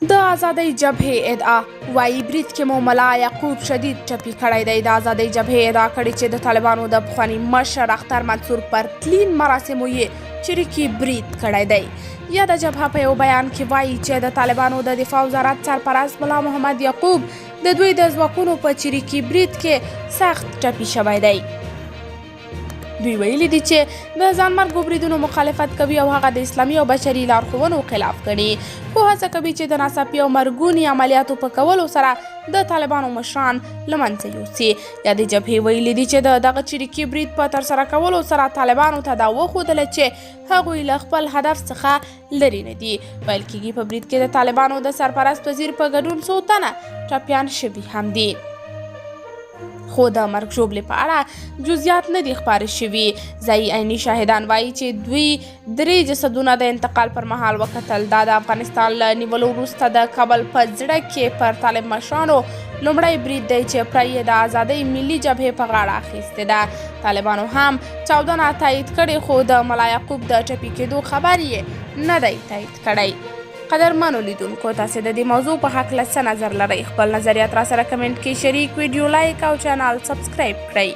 د آزادۍ جبهې ادعا وایي برید کې مو ملا یعقوب شدید ټپي کړی دی. د آزادۍ جبهې ادعا کړې چې د طالبانو د پخواني مشر اختر منصور پر تلین مراسمو یې چریکي برید کړی دی. یاده جبهه په یو بیان کې وایي چې د طالبانو د دفاع وزارت سرپرست ملا محمد یعقوب د دوی د ځواکونو په چریکي برید کې سخت ټپي شوی دی. دوی ویلي دي چې د ځانمرګو بریدونو مخالفت کوي او هغه د اسلامي او بشري لارښوونو خلاف ګڼي، خو هڅه کوي چې د ناڅاپي او مرګوني عملیاتو په کولو سره د طالبانو مشران له منځه یوسي. یادې جبهې ویلي دي چې د دغه چریکي برید په ترسره کولو سره طالبانو ته دا وښودله چې هغوی له خپل هدف څخه لرې نه دي. ویل کېږي په برید کې د طالبانو د سرپرست وزیر په ګډون څو تنه ټپیان شوي هم دي، خو د مرګ ژوبلې په اړه جزئیات نه دي خپاره شوي. ځایي عیني شاهدان وایي چې دوی 3 جسدونه د انتقال پر مهال وکتل. دا د افغانستان له نیولو وروسته د کابل په زړه کې پر طالب مشرانو لومړی برید دی چې پرې یې د آزادۍ ملي جبهې په غاړه اخیستې ده. طالبانو هم چاودنه تایید کړې، خو د ملا یعقوب د ټپي کېدو خبر یې نه دی تایید کړی. قدرمنو لیدونکو، تاسې د دې موضوع په هکله څه نظر لرئ؟ خپل نظریات را سره کمنټ کې شریک، ویډیو لایک او چینل سبسکرایب کړئ.